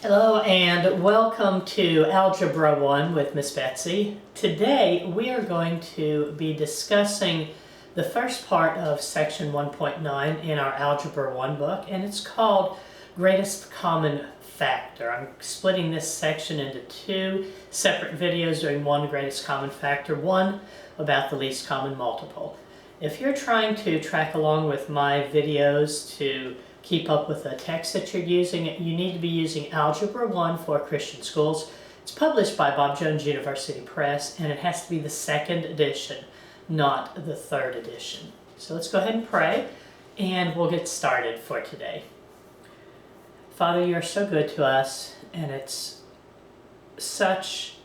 Hello and welcome to Algebra 1 with Miss Betsy. Today we are going to be discussing the first part of section 1.9 in our Algebra 1 book, and it's called Greatest Common Factor. I'm splitting this section into two separate videos, doing one Greatest Common Factor, one about the least common multiple. If you're trying to track along with my videos to keep up with the text that you're using, you need to be using Algebra 1 for Christian schools. It's published by Bob Jones University Press, and it has to be the second edition, not the third edition. So let's go ahead and pray, and we'll get started for today. Father, you are so good to us, and it's such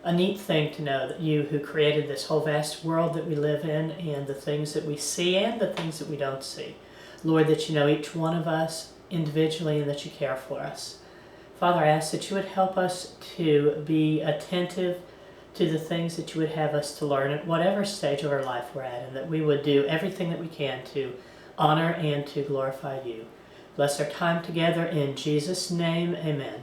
a neat thing to know that you, who created this whole vast world that we live in, and the things that we see and the things that we don't see, Lord, that you know each one of us individually and that you care for us. Father, I ask that you would help us to be attentive to the things that you would have us to learn at whatever stage of our life we're at, and that we would do everything that we can to honor and to glorify you. Bless our time together in Jesus' name, amen.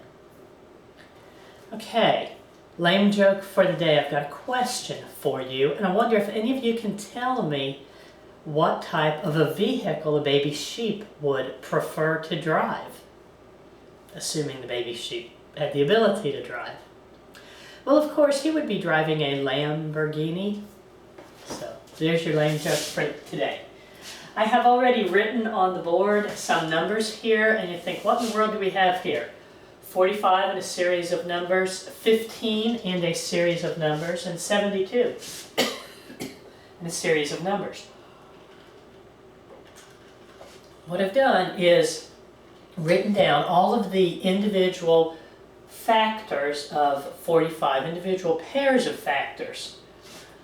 Okay, lame joke for the day. I've got a question for you, and I wonder if any of you can tell me what type of a vehicle a baby sheep would prefer to drive, assuming the baby sheep had the ability to drive. Well, of course, he would be driving a Lamborghini. So there's your lame joke for today. I have already written on the board some numbers here, and you think, what in the world do we have here? 45 and a series of numbers, 15 and a series of numbers, and 72 and a series of numbers. What I've done is written down all of the individual factors of 45, individual pairs of factors.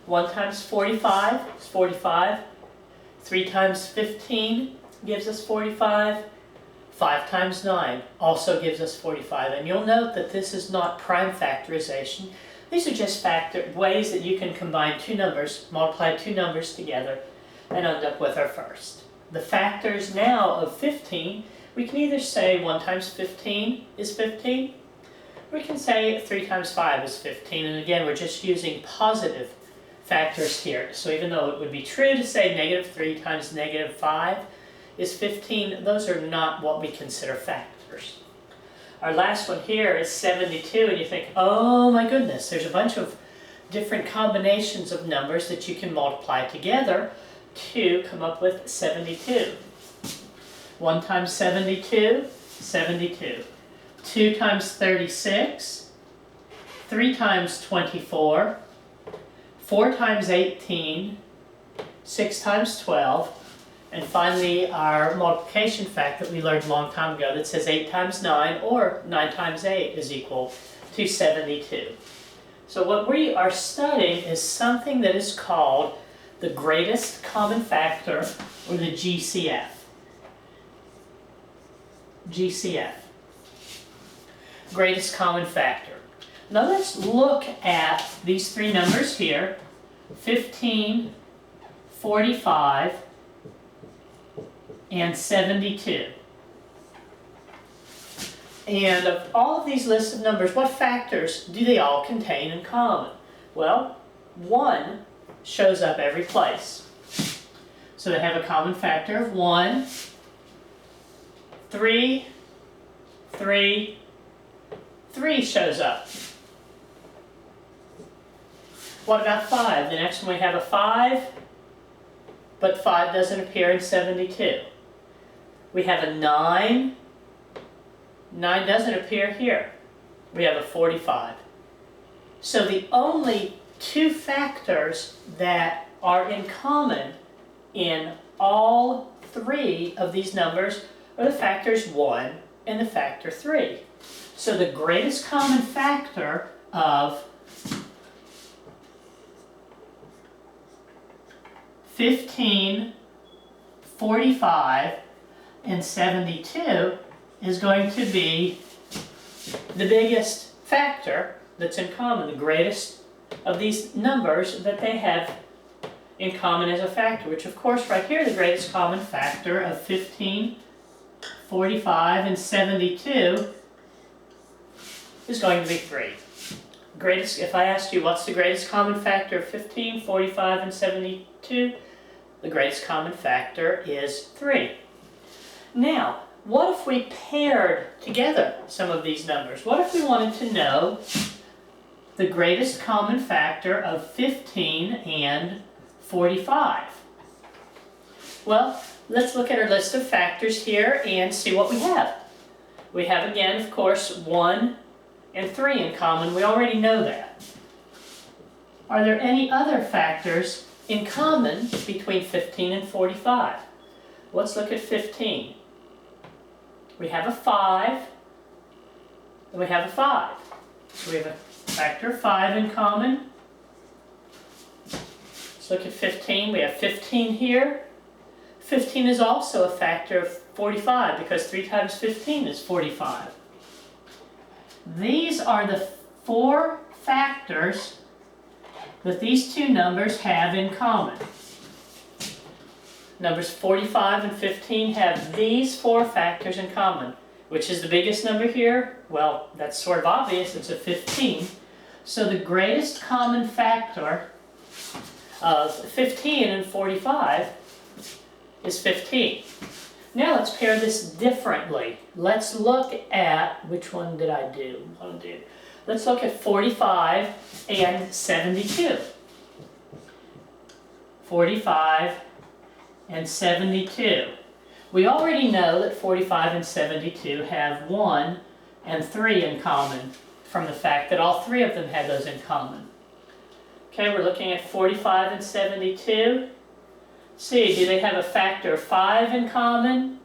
1 times 45 is 45. 3 times 15 gives us 45. 5 times 9 also gives us 45. And you'll note that this is not prime factorization. These are just ways that you can combine two numbers, multiply two numbers together, and end up with our first. The factors now of 15, we can either say 1 times 15 is 15, or we can say 3 times 5 is 15. And again, we're just using positive factors here. So even though it would be true to say negative 3 times negative 5 is 15, those are not what we consider factors. Our last one here is 72, and you think, oh my goodness, there's a bunch of different combinations of numbers that you can multiply together to come up with 72. 1 times 72, 72. 2 times 36, 3 times 24, 4 times 18, 6 times 12, and finally our multiplication fact that we learned a long time ago that says 8 times 9 or 9 times 8 is equal to 72. So what we are studying is something that is called the greatest common factor, or the GCF. GCF. Greatest common factor. Now let's look at these three numbers here, 15, 45, and 72. And of all of these lists of numbers, what factors do they all contain in common? Well, 1 shows up every place. So they have a common factor of 1, 3, 3, 3 shows up. What about 5? The next one we have a 5, but 5 doesn't appear in 72. We have a 9, 9 doesn't appear here. We have a 45. So the only two factors that are in common in all three of these numbers are the factors 1 and the factor 3. So the greatest common factor of 15, 45, and 72 is going to be the biggest factor that's in common, the greatest of these numbers that they have in common as a factor, which of course right here the greatest common factor of 15, 45, and 72 is going to be 3. If I asked you what's the greatest common factor of 15, 45, and 72, the greatest common factor is 3. Now, what if we paired together some of these numbers? What if we wanted to know the greatest common factor of 15 and 45? Well, let's look at our list of factors here and see what we have. We have, again, of course, 1 and 3 in common. We already know that. Are there any other factors in common between 15 and 45? Let's look at 15. We have a 5, and we have a 5. So we have a factor of 5 in common. Let's look at 15. We have 15 here. 15 is also a factor of 45 because 3 times 15 is 45. These are the 4 factors that these two numbers have in common. Numbers 45 and 15 have these 4 factors in common. Which is the biggest number here? Well, that's sort of obvious. It's a 15. So the greatest common factor of 15 and 45 is 15. Now let's pair this differently. Let's look at, which one did I do? Let's look at 45 and 72. 45 and 72. We already know that 45 and 72 have 1 and 3 in common from the fact that all 3 of them had those in common. Okay, we're looking at 45 and 72. See, do they have a factor of 5 in common?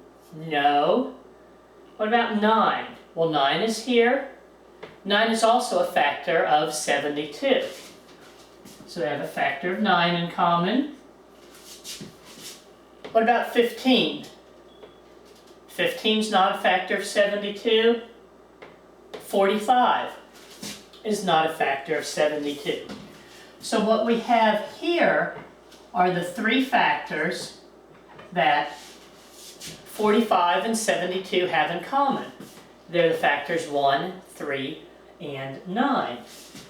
No. What about 9? Well, 9 is here. 9 is also a factor of 72. So they have a factor of 9 in common. What about 15? 15 is not a factor of 72. 45 is not a factor of 72. So what we have here are the 3 factors that 45 and 72 have in common. They're the factors 1, 3, and 9.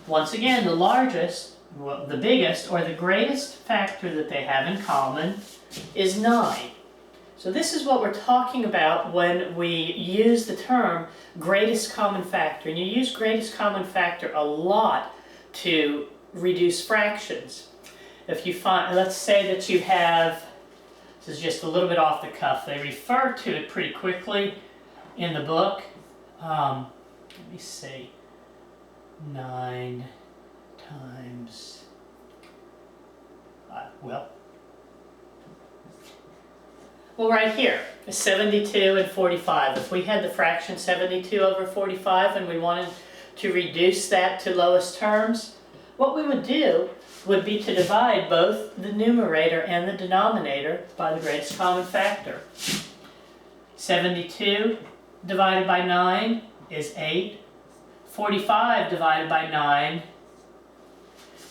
Once again, the largest, well, the biggest, or the greatest factor that they have in common is 9. So this is what we're talking about when we use the term greatest common factor. And you use greatest common factor a lot to reduce fractions. If you find, let's say that you have, this is just a little bit off the cuff, they refer to it pretty quickly in the book. Let me see, 9 times 5, well right here, 72 and 45. If we had the fraction 72 over 45 and we wanted to reduce that to lowest terms, what we would do would be to divide both the numerator and the denominator by the greatest common factor. 72 divided by 9 is 8. 45 divided by 9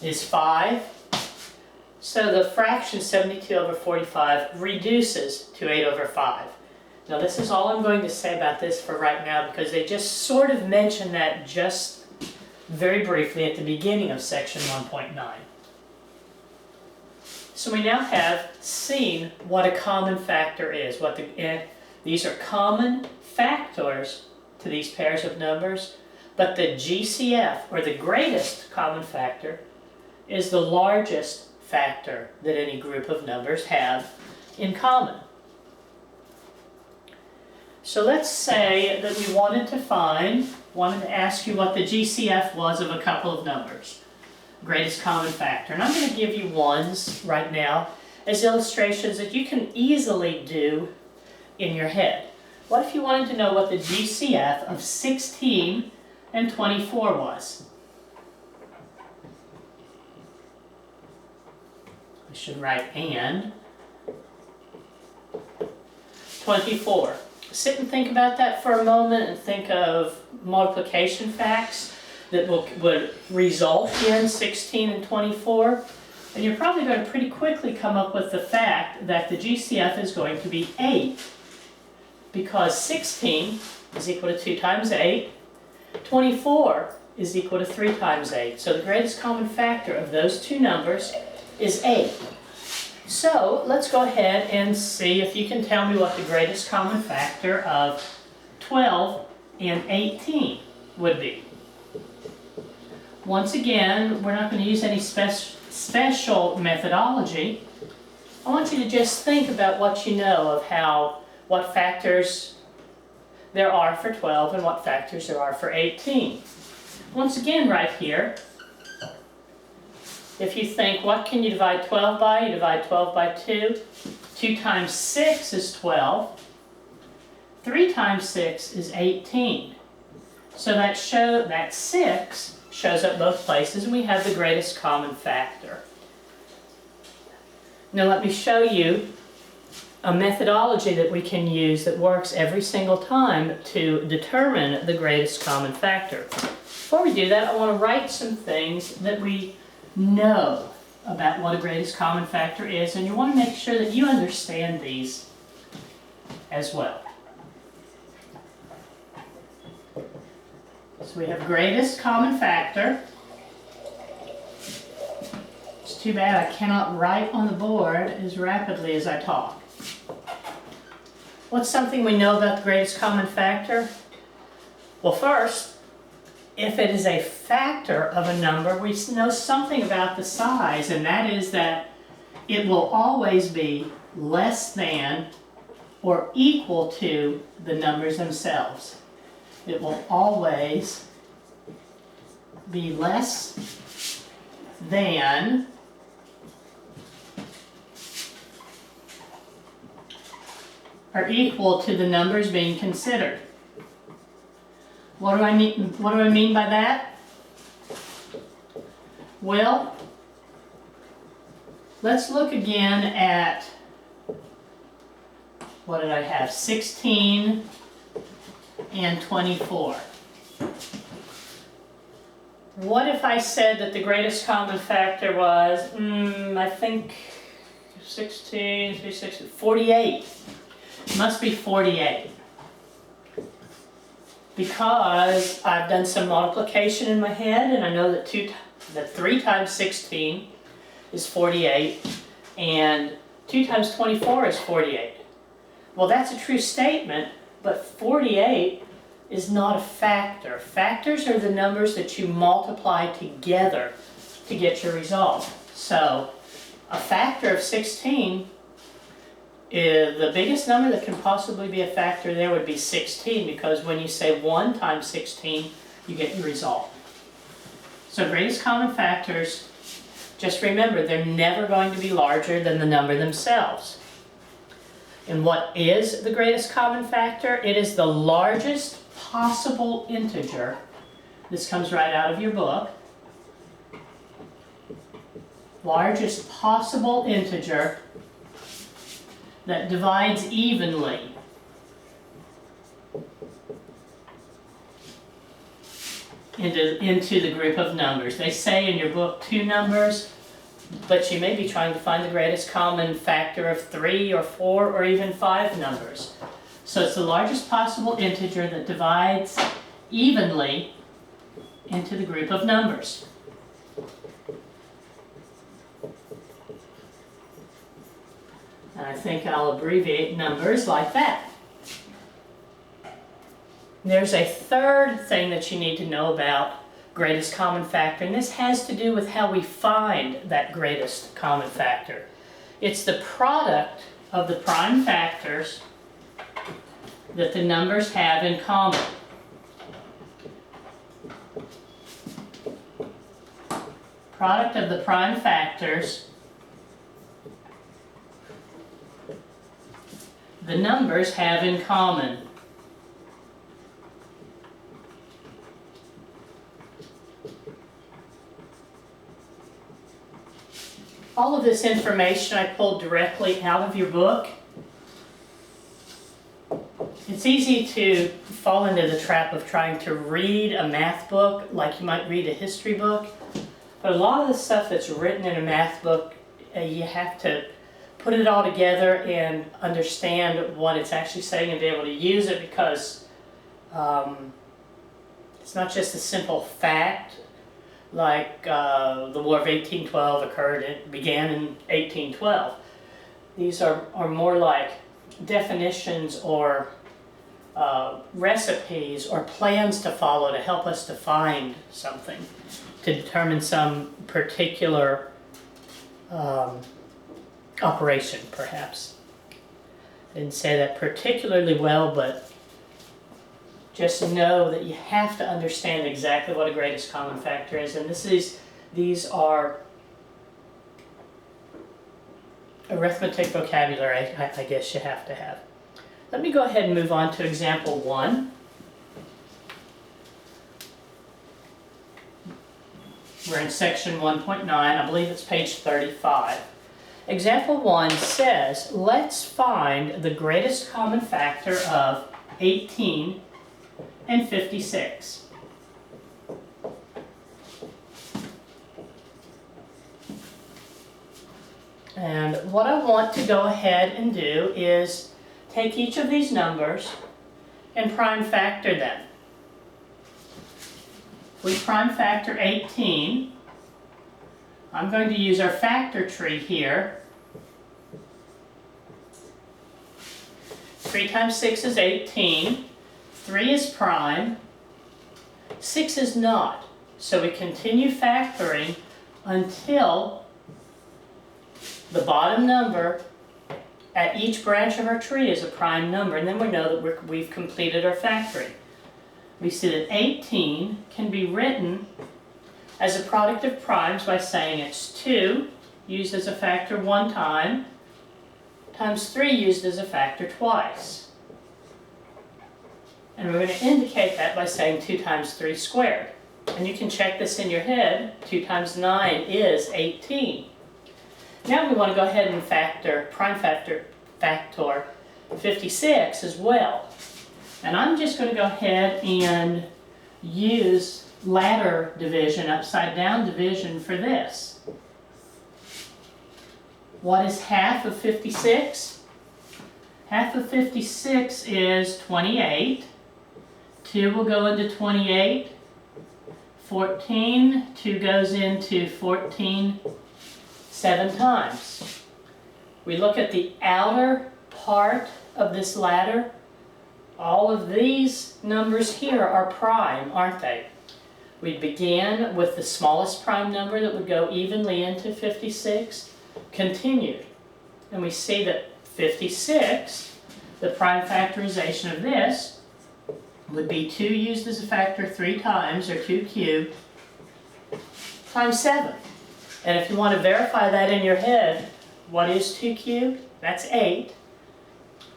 is 5. So the fraction 72 over 45 reduces to 8 over 5. Now this is all I'm going to say about this for right now because they just sort of mention that just very briefly at the beginning of section 1.9. So we now have seen what a common factor is. These are common factors to these pairs of numbers, but the GCF, or the greatest common factor, is the largest factor that any group of numbers have in common. So let's say that we wanted to ask you what the GCF was of a couple of numbers. Greatest common factor. And I'm going to give you ones right now as illustrations that you can easily do in your head. What if you wanted to know what the GCF of 16 and 24 was? I should write and. 24. Sit and think about that for a moment and think of multiplication facts that would result in 16 and 24. And you're probably going to pretty quickly come up with the fact that the GCF is going to be 8, because 16 is equal to 2 times 8, 24 is equal to 3 times 8. So the greatest common factor of those two numbers is 8. So let's go ahead and see if you can tell me what the greatest common factor of 12 and 18 would be. Once again, we're not going to use any special methodology. I want you to just think about what you know of what factors there are for 12 and what factors there are for 18. Once again, right here, if you think, what can you divide 12 by? You divide 12 by 2. 2 times 6 is 12. 3 times 6 is 18. So that 6 shows up both places, and we have the greatest common factor. Now let me show you a methodology that we can use that works every single time to determine the greatest common factor. Before we do that, I want to write some things that we know about what a greatest common factor is, and you want to make sure that you understand these as well. So we have greatest common factor. It's too bad I cannot write on the board as rapidly as I talk. What's something we know about the greatest common factor? Well, first, if it is a factor of a number, we know something about the size, and that is that it will always be less than or equal to the numbers themselves. It will always be less than or equal to the numbers being considered. What do I mean by that? Well, let's look again at, what did I have? 16 and 24. What if I said that the greatest common factor was, I think 16, 48. It must be 48. Because I've done some multiplication in my head, and I know that 3 times 16 is 48, and 2 times 24 is 48. Well, that's a true statement, but 48 is not a factor. Factors are the numbers that you multiply together to get your result. So a factor of 16, the biggest number that can possibly be a factor there would be 16, because when you say 1 times 16, you get your result. So greatest common factors, just remember, they're never going to be larger than the number themselves. And what is the greatest common factor? It is the largest possible integer. This comes right out of your book. Largest possible integer that divides evenly into the group of numbers. They say in your book 2 numbers, but you may be trying to find the greatest common factor of 3 or 4 or even 5 numbers. So it's the largest possible integer that divides evenly into the group of numbers. And I think I'll abbreviate numbers like that. There's a third thing that you need to know about greatest common factor, and this has to do with how we find that greatest common factor. It's the product of the prime factors that the numbers have in common. Product of the prime factors the numbers have in common. All of this information I pulled directly out of your book. It's easy to fall into the trap of trying to read a math book like you might read a history book. But a lot of the stuff that's written in a math book, you have to put it all together and understand what it's actually saying and be able to use it, because It's not just a simple fact like the War of 1812 began in 1812. These are more like definitions or recipes or plans to follow to help us to find something, to determine some particular operation, perhaps. I didn't say that particularly well, but just know that you have to understand exactly what a greatest common factor is, and these are arithmetic vocabulary, I guess you have to have. Let me go ahead and move on to example 1. We're in section 1.9, I believe it's page 35. Example 1 says, let's find the greatest common factor of 18 and 56. And what I want to go ahead and do is take each of these numbers and prime factor them. We prime factor 18. I'm going to use our factor tree here. 3 times 6 is 18. 3 is prime. 6 is not. So we continue factoring until the bottom number at each branch of our tree is a prime number, and then we know that we've completed our factoring. We see that 18 can be written as a product of primes by saying it's 2 used as a factor 1 time, times 3 used as a factor twice. And we're going to indicate that by saying 2 times 3 squared. And you can check this in your head. 2 times 9 is 18. Now we want to go ahead and factor 56 as well. And I'm just going to go ahead and use ladder division, upside down division for this. What is half of 56? Half of 56 is 28. 2 will go into 28. 14, 2 goes into 14 7 times. We look at the outer part of this ladder. All of these numbers here are prime, aren't they? We began with the smallest prime number that would go evenly into 56, continued. And we see that 56, the prime factorization of this, would be 2 used as a factor 3 times, or 2 cubed, times 7. And if you want to verify that in your head, what is 2 cubed? That's 8.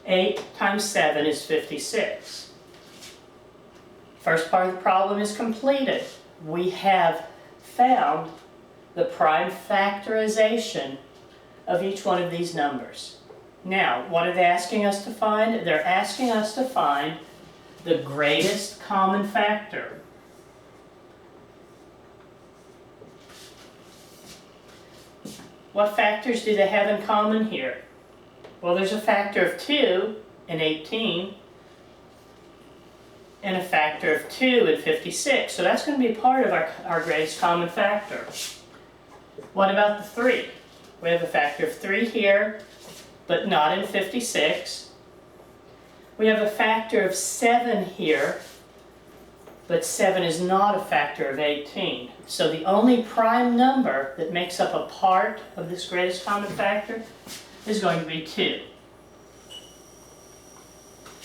8 times 7 is 56. First part of the problem is completed. We have found the prime factorization of each one of these numbers. Now, what are they asking us to find? They're asking us to find the greatest common factor. What factors do they have in common here? Well, there's a factor of 2 in 18 and a factor of 2 in 56. So that's going to be part of our greatest common factor. What about the 3? We have a factor of 3 here, but not in 56. We have a factor of 7 here, but 7 is not a factor of 18. So the only prime number that makes up a part of this greatest common factor is going to be 2.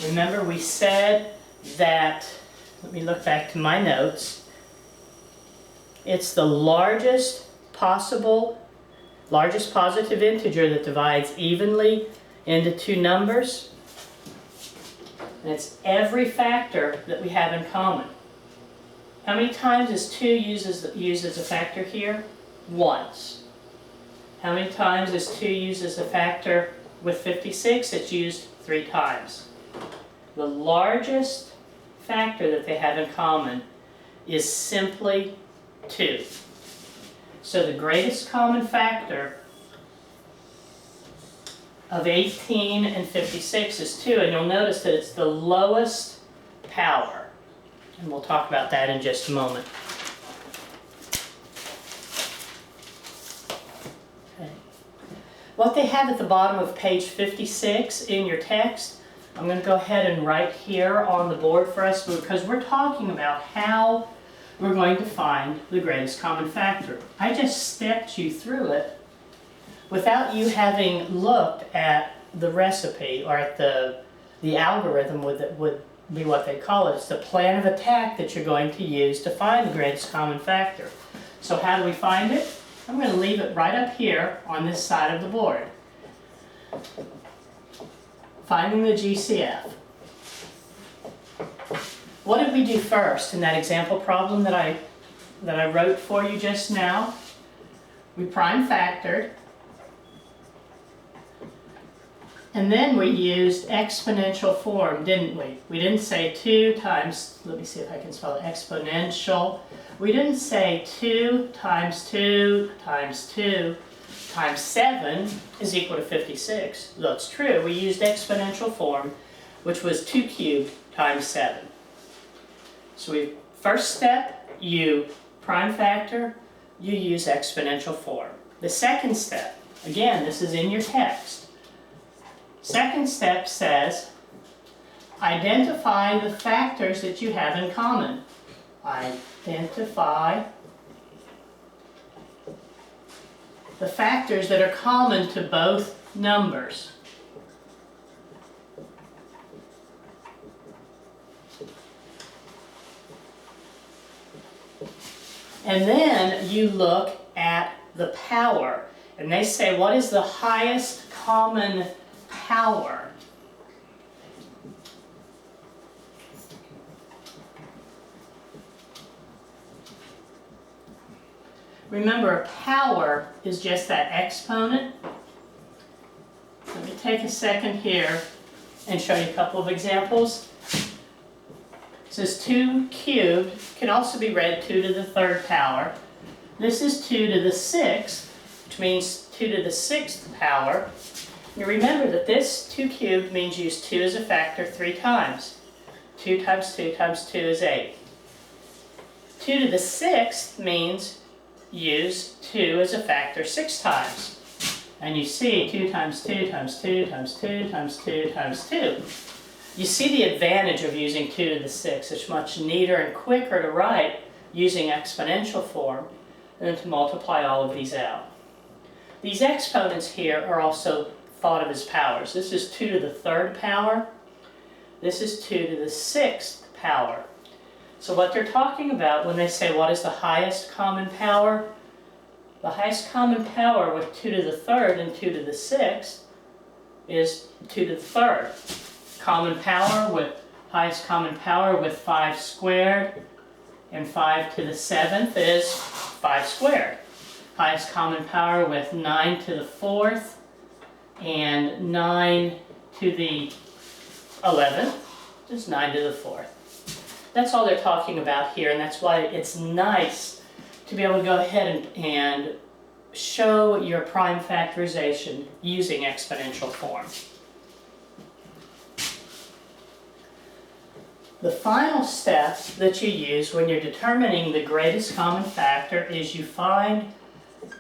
Remember, we said that, let me look back to my notes, it's the largest positive integer that divides evenly into 2 numbers, and it's every factor that we have in common. How many times is 2 used as a factor here? Once. How many times is 2 used as a factor with 56? It's used 3 times. The largest factor that they have in common is simply 2. So the greatest common factor of 18 and 56 is 2, and you'll notice that it's the lowest power. And we'll talk about that in just a moment. Okay. What they have at the bottom of page 56 in your text, I'm going to go ahead and write here on the board for us because we're talking about how we're going to find the greatest common factor. I just stepped you through it without you having looked at the recipe or at the algorithm would be what they call it. It's the plan of attack that you're going to use to find the greatest common factor. So how do we find it? I'm going to leave it right up here on this side of the board. Finding the GCF. What did we do first in that example problem that I wrote for you just now? We prime factored. And then we used exponential form, didn't we? We didn't say 2 times, let me see if I can spell it, exponential. We didn't say 2 times 2 times 2 times 7 is equal to 56. That's true. We used exponential form, which was 2 cubed times 7. So first step, you prime factor, you use exponential form. The second step, again, this is in your text. Second step says, identify the factors that you have in common. Identify the factors that are common to both numbers. And then you look at the power. And they say, what is the highest common power? Remember, power is just that exponent. Let me take a second here and show you a couple of examples. It says 2 cubed can also be read 2 to the 3rd power. This is 2 to the 6th, which means 2 to the 6th power. You remember that this 2 cubed means use 2 as a factor 3 times. 2 times 2 times 2 is 8. 2 to the 6th means use 2 as a factor 6 times. And you see 2 times 2 times 2 times 2 times 2 times 2. You see the advantage of using 2 to the 6th. It's much neater and quicker to write using exponential form than to multiply all of these out. These exponents here are also thought of as powers. This is 2 to the 3rd power. This is 2 to the 6th power. So what they're talking about when they say what is the highest common power? The highest common power with 2 to the 3rd and 2 to the 6th is 2 to the 3rd. Highest common power with 5 squared and 5 to the 7th is 5 squared. Highest common power with 9 to the 4th and 9 to the 11th is 9 to the 4th. That's all they're talking about here, and that's why it's nice to be able to go ahead and show your prime factorization using exponential form. The final step that you use when you're determining the greatest common factor is you find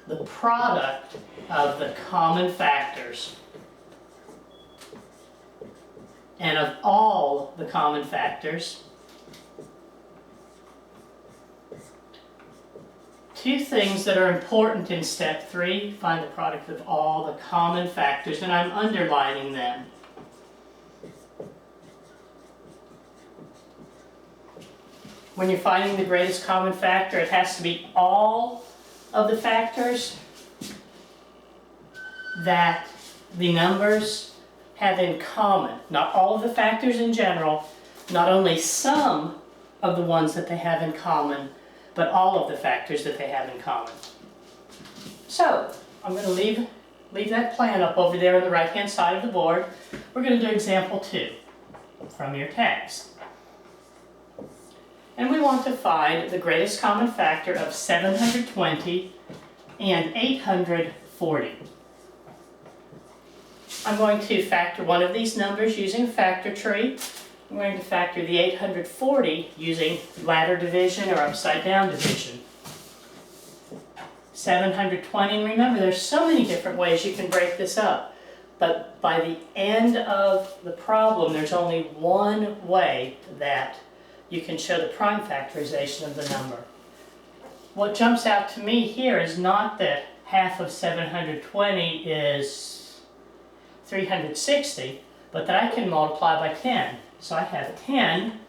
the product of the common factors. And of all the common factors, 2 things that are important in step 3, find the product of all the common factors, and I'm underlining them. When you're finding the greatest common factor, it has to be all of the factors that the numbers have in common. Not all of the factors in general, not only some of the ones that they have in common, but all of the factors that they have in common. So, I'm going to leave that plan up over there on the right-hand side of the board. We're going to do example 2 from your text. And we want to find the greatest common factor of 720 and 840. I'm going to factor one of these numbers using a factor tree. I'm going to factor the 840 using ladder division or upside down division. 720, and remember there's so many different ways you can break this up, but by the end of the problem there's only one way that you can show the prime factorization of the number. What jumps out to me here is not that half of 720 is 360, but that I can multiply by 10. So I have 10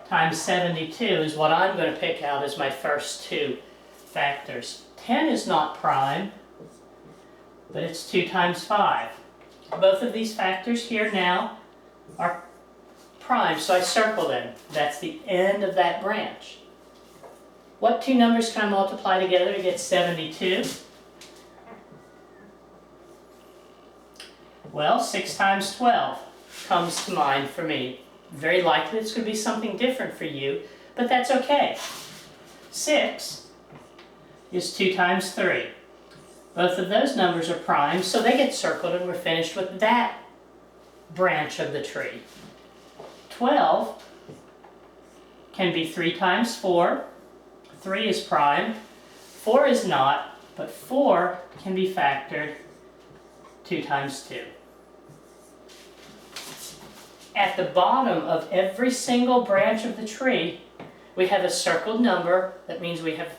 times 72 is what I'm going to pick out as my first two factors. 10 is not prime, but it's 2 times 5. Both of these factors here now are prime, so I circle them. That's the end of that branch. What two numbers can I multiply together to get 72? Well, 6 times 12 comes to mind for me. Very likely it's going to be something different for you, but that's okay. 6 is 2 times 3. Both of those numbers are prime, so they get circled and we're finished with that branch of the tree. 12 can be 3 times 4. 3 is prime. 4 is not, but 4 can be factored 2 times 2. At the bottom of every single branch of the tree, we have a circled number. That means we have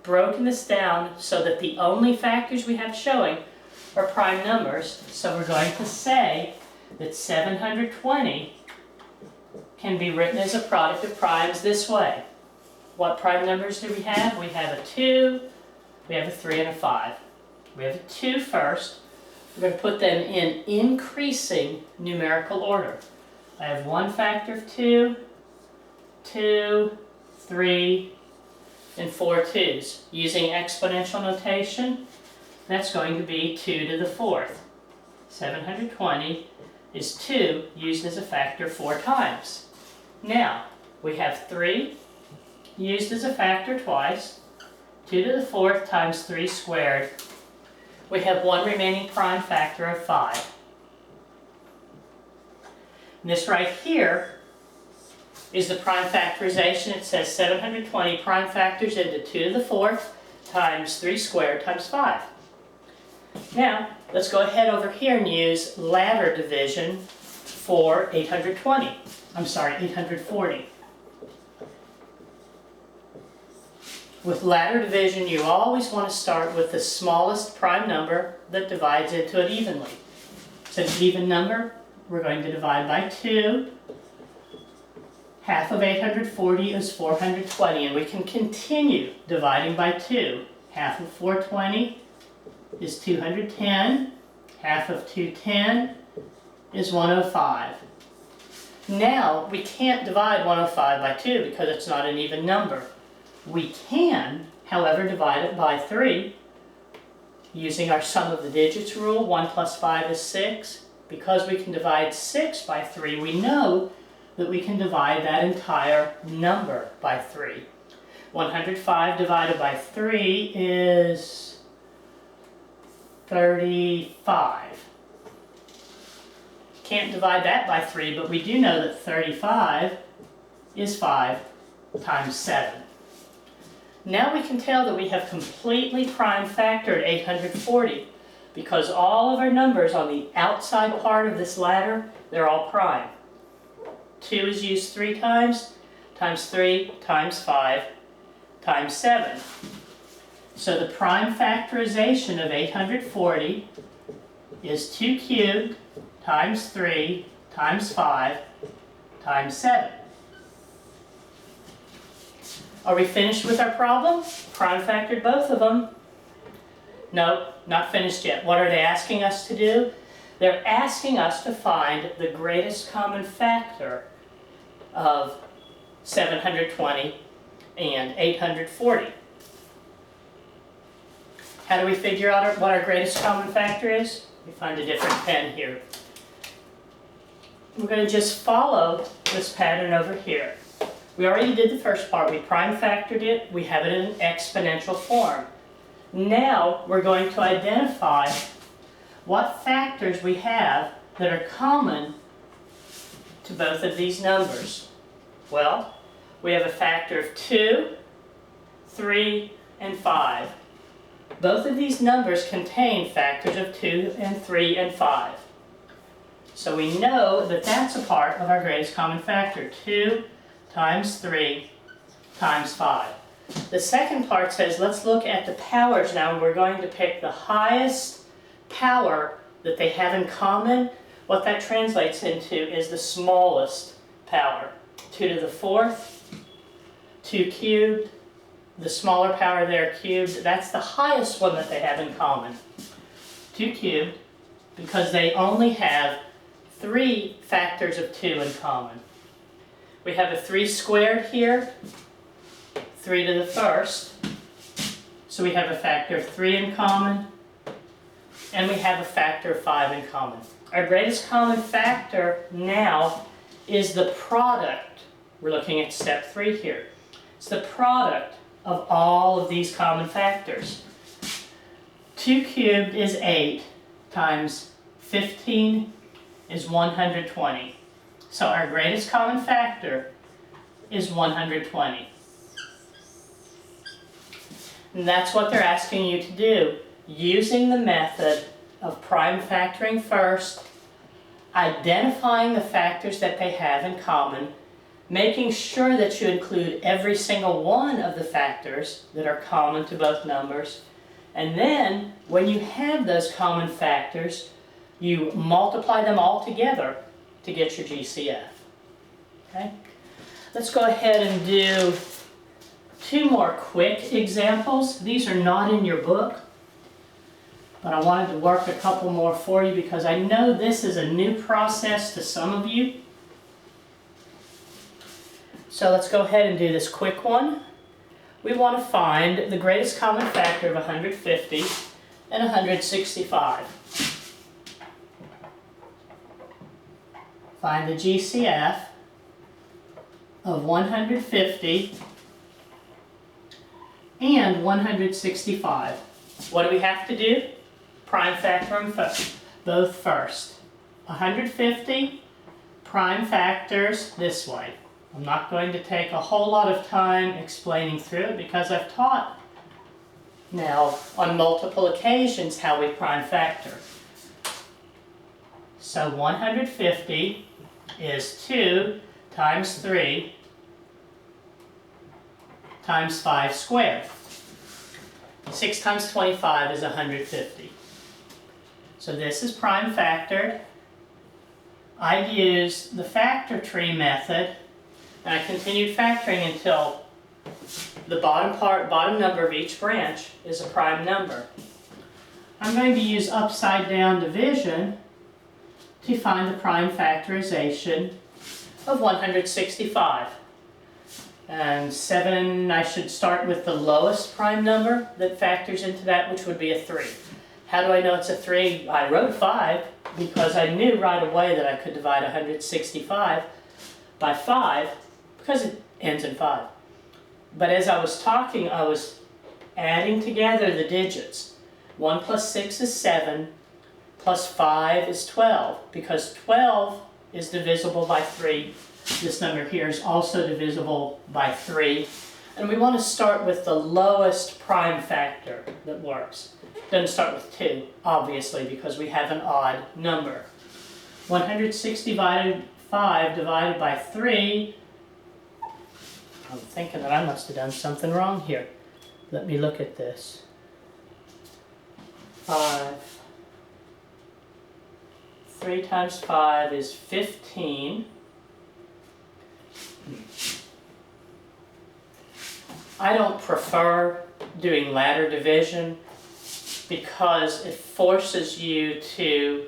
broken this down so that the only factors we have showing are prime numbers. So we're going to say that 720 can be written as a product of primes this way. What prime numbers do we have? We have a 2, we have a 3, and a 5. We have a 2 first. We're going to put them in increasing numerical order. I have one factor of 2, 2, 3, and 4 2s. Using exponential notation, that's going to be 2 to the 4th. 720 is 2 used as a factor 4 times. Now, we have 3 used as a factor twice. 2 to the 4th times 3 squared. We have one remaining prime factor of 5. And this right here is the prime factorization. It says 720 prime factors into 2 to the 4th times 3 squared times 5. Now, let's go ahead over here and use ladder division for 840. With ladder division, you always want to start with the smallest prime number that divides into it evenly. So an even number, we're going to divide by 2. Half of 840 is 420, and we can continue dividing by 2. Half of 420 is 210. Half of 210 is 105. Now, we can't divide 105 by 2 because it's not an even number. We can, however, divide it by 3 using our sum of the digits rule. 1 plus 5 is 6. Because we can divide 6 by 3, we know that we can divide that entire number by 3. 105 divided by 3 is 35. Can't divide that by 3, but we do know that 35 is 5 times 7. Now we can tell that we have completely prime factored 840 because all of our numbers on the outside part of this ladder, they're all prime. 2 is used 3 times 3, times 5, times 7. So the prime factorization of 840 is 2 cubed times 3 times 5 times 7. Are we finished with our problem? Prime factored both of them. No, not finished yet. What are they asking us to do? They're asking us to find the greatest common factor of 720 and 840. How do we figure out what our greatest common factor is? We find a different pen here. We're going to just follow this pattern over here. We already did the first part. We prime factored it. We have it in an exponential form. Now we're going to identify what factors we have that are common to both of these numbers? Well, we have a factor of 2, 3, and 5. Both of these numbers contain factors of 2 and 3 and 5. So we know that that's a part of our greatest common factor, 2 times 3 times 5. The second part says let's look at the powers now, and we're going to pick the highest power that they have in common. What that translates into is the smallest power. 2 to the 4th, 2 cubed, the smaller power there cubed, that's the highest one that they have in common. 2 cubed, because they only have 3 factors of 2 in common. We have a 3 squared here, 3 to the 1st, so we have a factor of 3 in common, and we have a factor of 5 in common. Our greatest common factor now is the product. We're looking at step 3 here. It's the product of all of these common factors. 2 cubed is 8 times 15 is 120. So our greatest common factor is 120. And that's what they're asking you to do, using the method of prime factoring first, identifying the factors that they have in common, making sure that you include every single one of the factors that are common to both numbers, and then when you have those common factors, you multiply them all together to get your GCF. Okay? Let's go ahead and do 2 more quick examples. These are not in your book, but I wanted to work a couple more for you because I know this is a new process to some of you. So let's go ahead and do this quick one. We want to find the greatest common factor of 150 and 165. Find the GCF of 150 and 165. What do we have to do? Prime factor them both first. 150 prime factors this way. I'm not going to take a whole lot of time explaining through it because I've taught now on multiple occasions how we prime factor. So 150 is 2 times 3 times 5 squared. 6 times 25 is 150. So this is prime factored. I've used the factor tree method, and I continued factoring until the bottom number of each branch is a prime number. I'm going to use upside down division to find the prime factorization of 165. And 7, I should start with the lowest prime number that factors into that, which would be a 3. How do I know it's a 3? I wrote 5 because I knew right away that I could divide 165 by 5 because it ends in 5. But as I was talking, I was adding together the digits. 1 plus 6 is 7, plus 5 is 12, because 12 is divisible by 3. This number here is also divisible by 3. And we want to start with the lowest prime factor that works. Doesn't start with 2, obviously, because we have an odd number. 165 divided by 3. I'm thinking that I must have done something wrong here. Let me look at this. 5. 3 times 5 is 15. I don't prefer doing ladder division because it forces you to,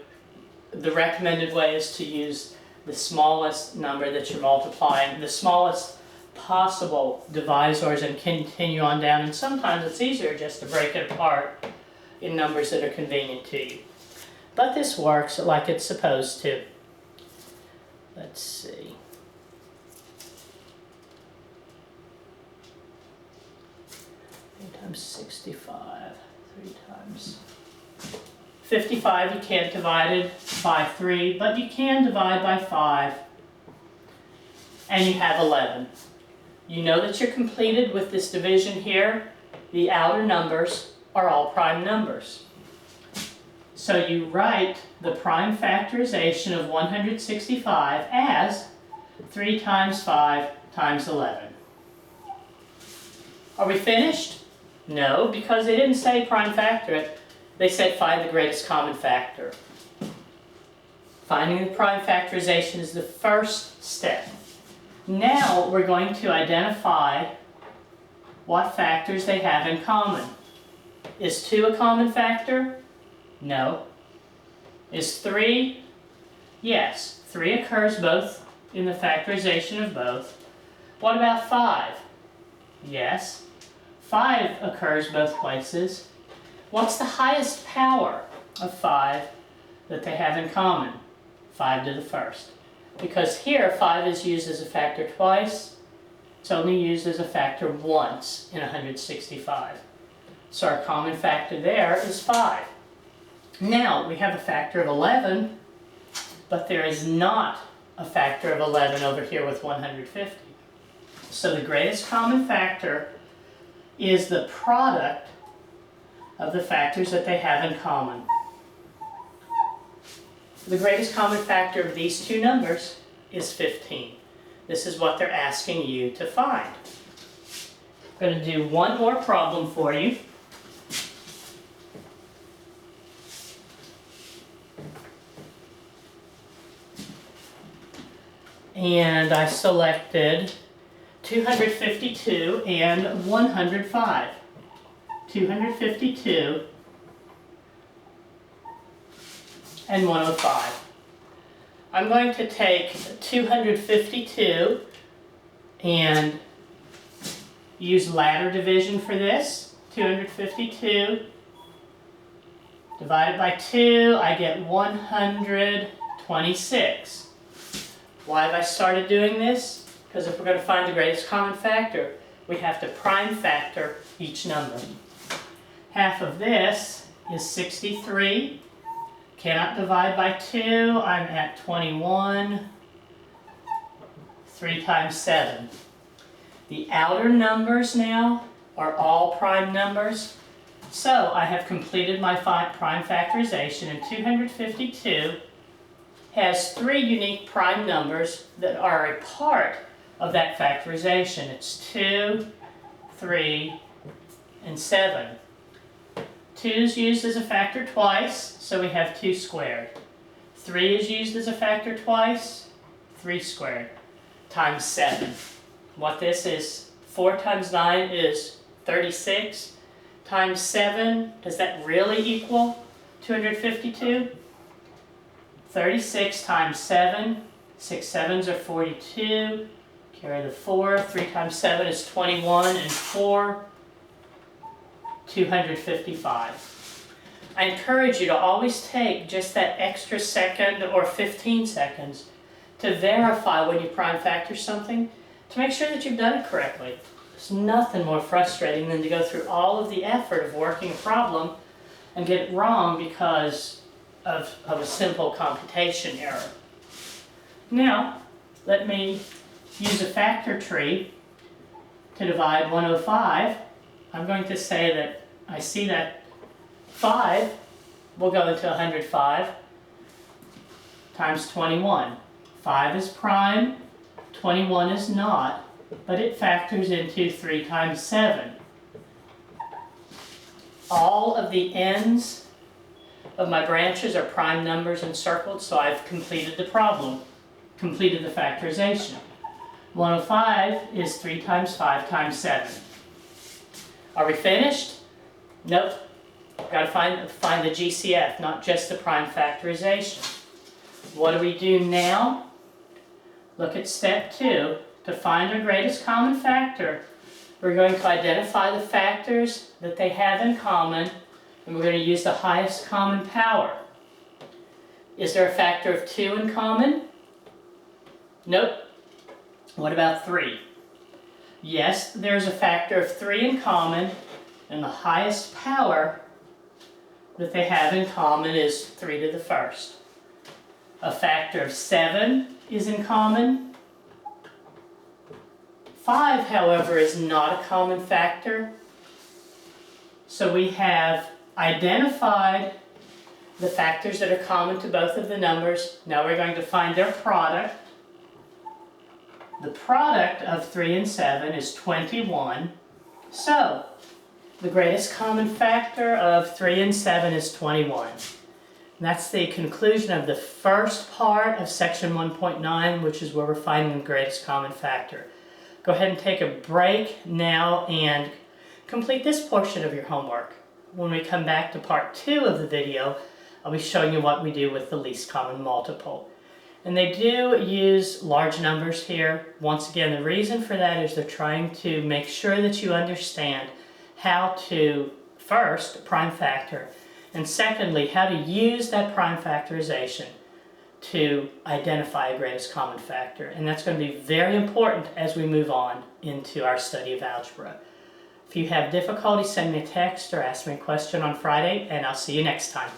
the recommended way is to use the smallest number that you're multiplying, the smallest possible divisors, and continue on down. And sometimes it's easier just to break it apart in numbers that are convenient to you. But this works like it's supposed to. Let's see. Times 65, 3 times 55, you can't divide it by 3, but you can divide by 5. and you have 11. You know that you're completed with this division here. The outer numbers are all prime numbers. So you write the prime factorization of 165 as 3 times 5 times 11. Are we finished? No, because they didn't say prime factor it. They said find the greatest common factor. Finding the prime factorization is the first step. Now we're going to identify what factors they have in common. Is 2 a common factor? No. Is 3? Yes. 3 occurs both in the factorization of both. What about 5? Yes. 5 occurs both places. What's the highest power of 5 that they have in common? 5 to the first. Because here 5 is used as a factor twice, it's only used as a factor once in 165. So our common factor there is 5. Now we have a factor of 11, but there is not a factor of 11 over here with 150. So the greatest common factor is the product of the factors that they have in common. The greatest common factor of these two numbers is 15. This is what they're asking you to find. I'm going to do one more problem for you. And I selected 252 and 105. 252 and 105. I'm going to take 252 and use ladder division for this. 252 divided by 2, I get 126. Why have I started doing this? Because if we're going to find the greatest common factor, we have to prime factor each number. Half of this is 63. Cannot divide by 2. I'm at 21. 3 times 7. The outer numbers now are all prime numbers. So I have completed my prime factorization, and 252 has 3 unique prime numbers that are a part of that factorization. It's 2, 3, and 7. 2 is used as a factor twice, so we have 2 squared. 3 is used as a factor twice, 3 squared, times 7. What this is, 4 times 9 is 36, times 7, does that really equal 252? 36 times 7, 6 sevens are 42, carry the 4, 3 times 7 is 21, and 4, 255. I encourage you to always take just that extra second or 15 seconds to verify when you prime factor something to make sure that you've done it correctly. There's nothing more frustrating than to go through all of the effort of working a problem and get it wrong because of a simple computation error. Now, let me use a factor tree to divide 105. I'm going to say that I see that 5 will go into 105 times 21. 5 is prime, 21 is not, but it factors into 3 times 7. All of the ends of my branches are prime numbers encircled, so I've completed the problem, completed the factorization. 105 is 3 times 5 times 7. Are we finished? Nope. Got to find the GCF, not just the prime factorization. What do we do now? Look at step 2. To find our greatest common factor, we're going to identify the factors that they have in common, and we're going to use the highest common power. Is there a factor of 2 in common? Nope. What about 3? Yes, there's a factor of 3 in common, and the highest power that they have in common is 3 to the first. A factor of 7 is in common. 5, however, is not a common factor. So we have identified the factors that are common to both of the numbers. Now we're going to find their product. The product of 3 and 7 is 21. So the greatest common factor of 3 and 7 is 21. And that's the conclusion of the first part of section 1.9, which is where we're finding the greatest common factor. Go ahead and take a break now and complete this portion of your homework. When we come back to part 2 of the video, I'll be showing you what we do with the least common multiple. And they do use large numbers here. Once again, the reason for that is they're trying to make sure that you understand how to, first, prime factor, and secondly, how to use that prime factorization to identify a greatest common factor. And that's going to be very important as we move on into our study of algebra. If you have difficulty, send me a text or ask me a question on Friday, and I'll see you next time.